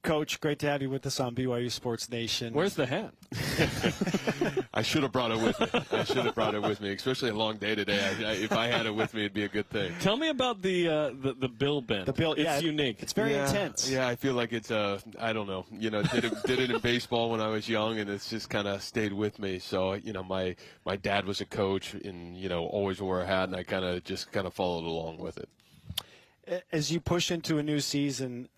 Coach, great to have you with us on BYU Sports Nation. Where's the hat? I should have brought it with me. Especially a long day today. If I had it with me, it'd be a good thing. Tell me about the bill bend. The bill, it's unique. It's very intense. Yeah, I feel like it's I don't know. Did it in baseball when I was young, and it's just kind of stayed with me. So my dad was a coach, and always wore a hat, and I kind of followed along with it. As you push into a new season,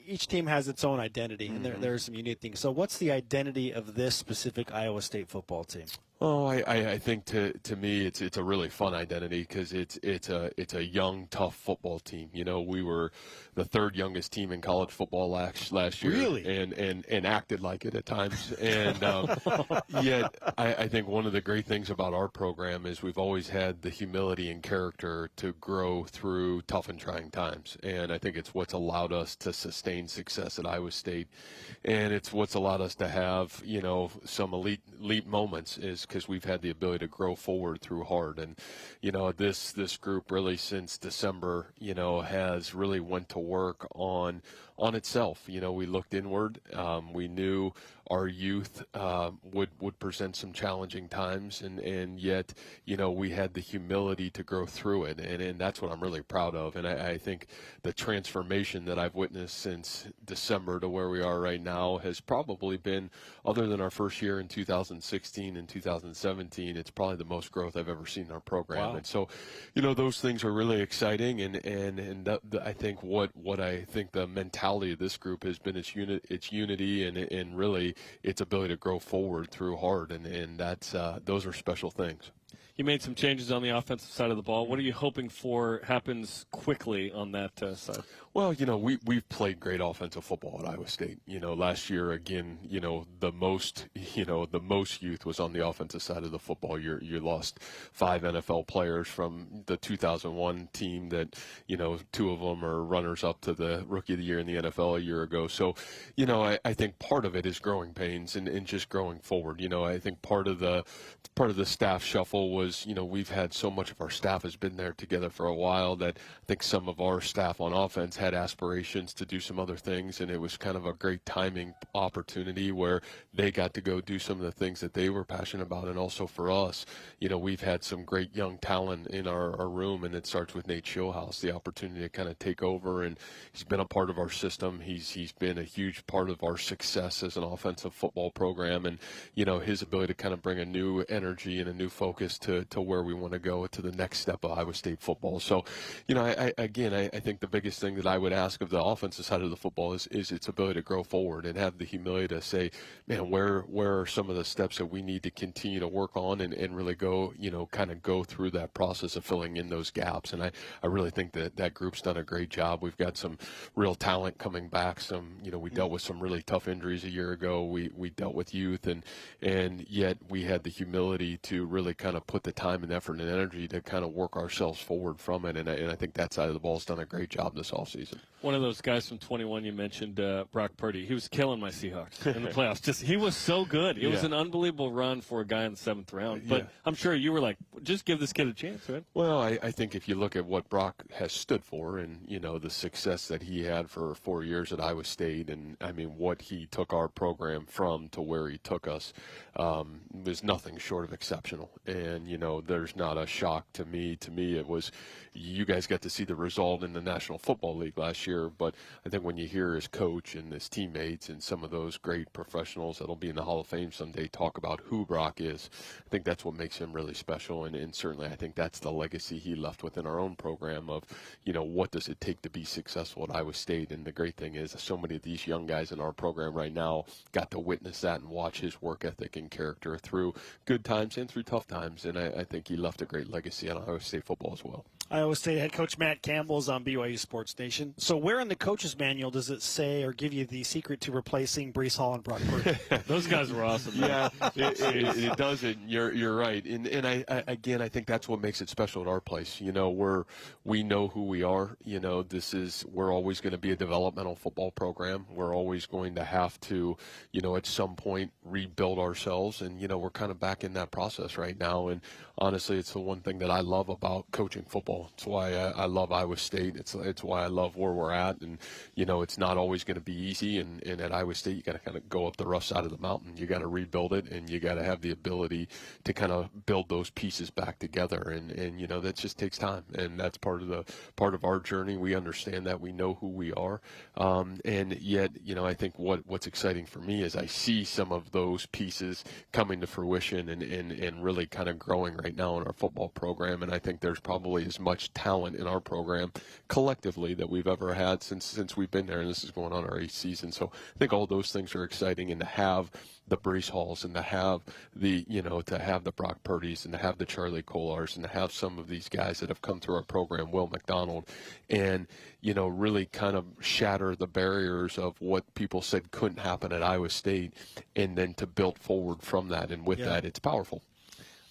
each team has its own identity, and there are some unique things. So what's the identity of this specific Iowa State football team? Oh, I think to me it's a really fun identity because it's a young, tough football team. We were the third youngest team in college football last year, really, and acted like it at times. And yet, I think one of the great things about our program is we've always had the humility and character to grow through tough and trying times. And I think it's what's allowed us to sustain success at Iowa State, and it's what's allowed us to have some elite moments is because we've had the ability to grow forward through hard. And this group really since December has really went to work on itself. We looked inward. We knew our youth would present some challenging times, and yet we had the humility to grow through it, and that's what I'm really proud of. And I think the transformation that I've witnessed since December to where we are right now has probably been, other than our first year in 2016 and 2017, it's probably the most growth I've ever seen in our program. Wow. And so those things are really exciting, and I think what I think the mentality of this group has been its unity and really its ability to grow forward through hard, and that's those are special things. You made some changes on the offensive side of the ball. What are you hoping for happens quickly on that side? Well, we've played great offensive football at Iowa State. Last year again, the most youth was on the offensive side of the football. You lost 5 NFL players from the 2001 team that 2 of them are runners up to the Rookie of the Year in the NFL a year ago. So, I think part of it is growing pains and just growing forward. I think part of the staff shuffle was we've had so much of our staff has been there together for a while that I think some of our staff on offense had aspirations to do some other things, and it was kind of a great timing opportunity where they got to go do some of the things that they were passionate about. And also for us, we've had some great young talent in our room, and it starts with Nate Showhouse, the opportunity to kind of take over, and he's been a part of our system. He's been a huge part of our success as an offensive football program, and his ability to kind of bring a new energy and a new focus to where we want to go to the next step of Iowa State football. So, I think the biggest thing that I would ask of the offensive side of the football is its ability to grow forward and have the humility to say, man, where are some of the steps that we need to continue to work on and really go, kind of go through that process of filling in those gaps. And I really think that group's done a great job. We've got some real talent coming back. We dealt with some really tough injuries a year ago. We dealt with youth, and yet we had the humility to really kind of put the time and effort and energy to kind of work ourselves forward from it. And I think that side of the ball has done a great job this offseason. One of those guys from 21 you mentioned, Brock Purdy, he was killing my Seahawks in the playoffs. He was so good. It was an unbelievable run for a guy in the 7th round. But I'm sure you were like, just give this kid a chance, right? Well, I think if you look at what Brock has stood for and, the success that he had for 4 years at Iowa State, and, what he took our program from to where he took us was nothing short of exceptional. And, there's not a shock to me. To me, it was you guys got to see the result in the National Football League last year. But I think when you hear his coach and his teammates and some of those great professionals that'll be in the Hall of Fame someday talk about who Brock is, I think that's what makes him really special. And certainly I think that's the legacy he left within our own program of, what does it take to be successful at Iowa State? And the great thing is so many of these young guys in our program right now got to witness that and watch his work ethic and character through good times and through tough times. And I think he left a great legacy on Iowa State football as well. Iowa State head coach Matt Campbell is on BYU Sports Nation. So where in the coach's manual does it say or give you the secret to replacing Breece Hall and Brock Purdy? Those guys were awesome. Yeah, it does. You're right. And I think that's what makes it special at our place. We know who we are. We're always going to be a developmental football program. We're always going to have to, at some point rebuild ourselves. And, we're kind of back in that process right now. And honestly, it's the one thing that I love about coaching football football. It's why I love Iowa State. It's why I love where we're at. And, it's not always going to be easy. And at Iowa State, you got to kind of go up the rough side of the mountain. You got to rebuild it, and you got to have the ability to kind of build those pieces back together. And that just takes time. And that's part of our journey. We understand that. We know who we are. And yet, I think what's exciting for me is I see some of those pieces coming to fruition and really kind of growing right now in our football program. And I think there's probably as much talent in our program collectively that we've ever had since we've been there. And this is going on our 8th season. So I think all those things are exciting, and to have the Brees Halls and to have the Brock Purdys and to have the Charlie Kolars and to have some of these guys that have come through our program, Will McDonald, and, really kind of shatter the barriers of what people said couldn't happen at Iowa State, and then to build forward from that. And with that, it's powerful.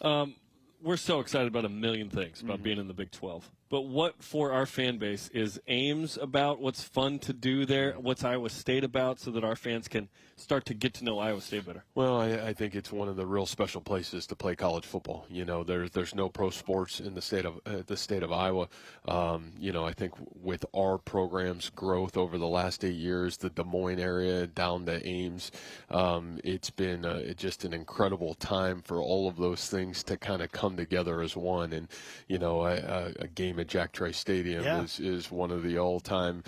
We're so excited about a million things about being in the Big 12. But what, for our fan base, is Ames about? What's fun to do there? What's Iowa State about, so that our fans can start to get to know Iowa State better? Well, I think it's one of the real special places to play college football. There's no pro sports in the state of Iowa. I think with our program's growth over the last 8 years, the Des Moines area down to Ames, it's been just an incredible time for all of those things to kind of come together as one. And a game at Jack Trice Stadium is one of the all-time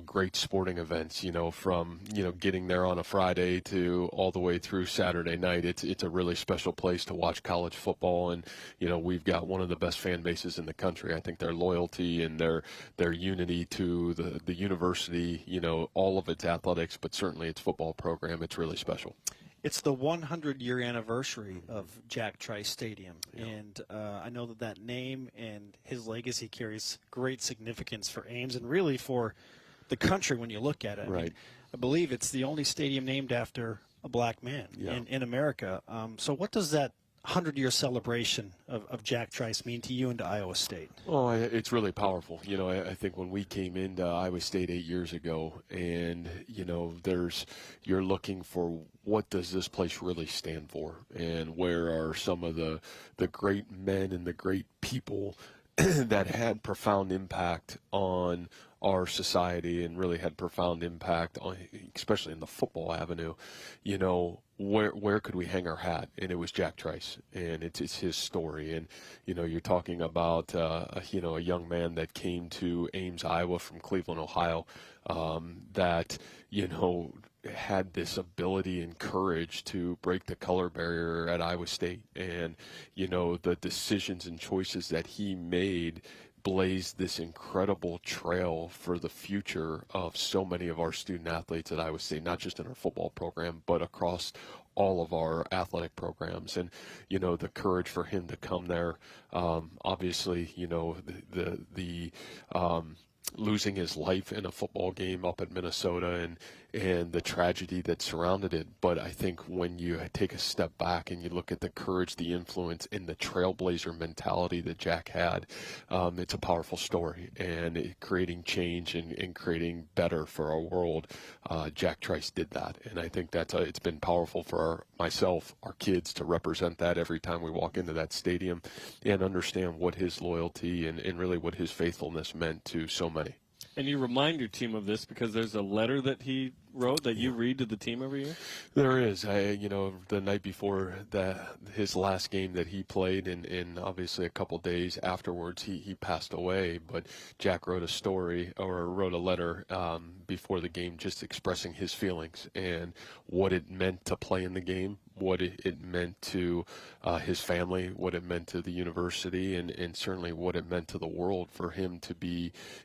great sporting events. From getting there on a Friday to all the way through Saturday night. It's a really special place to watch college football, and we've got one of the best fan bases in the country. I think their loyalty and their unity to the university, all of its athletics, but certainly its football program, it's really special. It's the 100-year anniversary of Jack Trice Stadium, and I know that name and his legacy carries great significance for Ames and really for the country when you look at it. Right. I believe it's the only stadium named after a black man in America. So what does that 100-year celebration of Jack Trice mean to you and to Iowa State? Oh, it's really powerful. I think when we came into Iowa State 8 years ago, and you're looking for what does this place really stand for, and where are some of the great men and the great people that had profound impact on our society and really had profound impact on, especially in the football avenue, where could we hang our hat? And it was Jack Trice, and it's his story. And, you're talking about, a young man that came to Ames, Iowa from Cleveland, Ohio, that, had this ability and courage to break the color barrier at Iowa State. And, the decisions and choices that he made blazed this incredible trail for the future of so many of our student athletes at Iowa State, not just in our football program, but across all of our athletic programs. And, the courage for him to come there, obviously, the losing his life in a football game up at Minnesota and the tragedy that surrounded it. But I think when you take a step back and you look at the courage, the influence, and the trailblazer mentality that Jack had, it's a powerful story. And creating change and creating better for our world, Jack Trice did that. And I think it's been powerful for myself, our kids, to represent that every time we walk into that stadium and understand what his loyalty and really what his faithfulness meant to so many. And you remind your team of this because there's a letter that he wrote that you read to the team every year? There is. The night before his last game that he played, and obviously a couple days afterwards, he passed away. But Jack wrote a letter before the game, just expressing his feelings and what it meant to play in the game, what it meant to his family, what it meant to the university, and certainly what it meant to the world for him to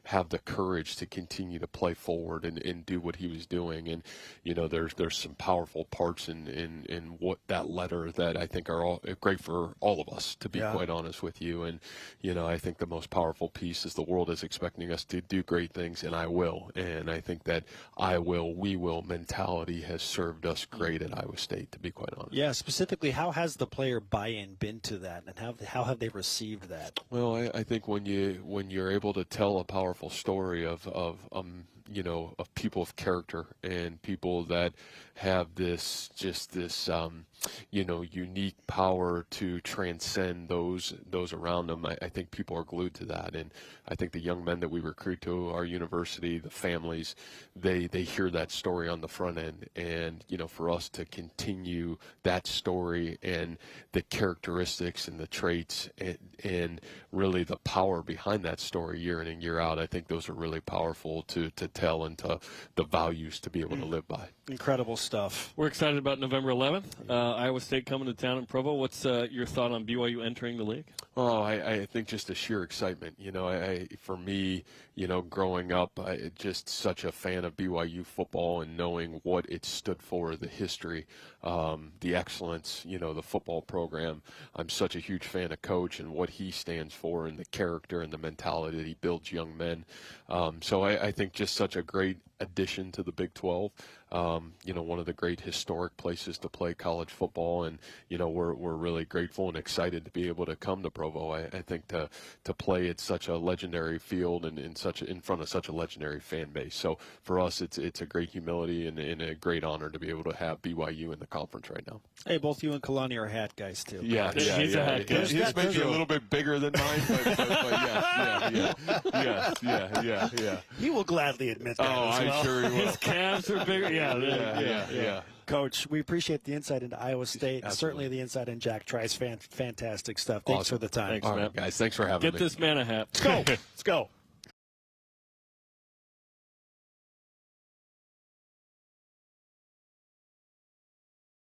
have the courage to continue to play forward and do what he was doing. And there's some powerful parts in what that letter that I think are all great for all of us, to be quite honest with you. And I think the most powerful piece is the world is expecting us to do great things, and I will. And I think that we will mentality has served us great at Iowa State, to be quite honest. Yeah, specifically, how has the player buy-in been to that, and how have they received that? Well, I think when you're able to tell a powerful story of of people of character and people that have this unique power to transcend those around them. I think people are glued to that, and I think the young men that we recruit to our university, the families, they hear that story on the front end, and for us to continue that story and the characteristics and the traits and really the power behind that story year in and year out, I think those are really powerful to tell and to the values to be able to live by. Incredible stuff. We're excited about November 11th. Iowa State coming to town in Provo. What's your thought on BYU entering the league? Oh, I think just the sheer excitement. For me, growing up, just such a fan of BYU football and knowing what it stood for, the history, the excellence, the football program. I'm such a huge fan of Coach and what he stands for and the character and the mentality that he builds young men. So I think just such a great addition to the Big 12. One of the great historic places to play college football, and we're really grateful and excited to be able to come to Provo. I think to play at such a legendary field and in front of such a legendary fan base. So for us, it's a great humility and a great honor to be able to have BYU in the conference right now. Hey, both you and Kalani are hat guys too. Yeah, He's a hat guy. His maybe a little bit bigger than mine, but yeah. He will gladly admit that. Oh, I'm sure he will. His calves are bigger. Yeah. Coach, we appreciate the insight into Iowa State. Absolutely. Certainly the insight in Jack Trice. Fantastic stuff. Thanks for the time. Thanks, All man. right, guys. Thanks for having me. Get this man a hat. Let's go. Let's go.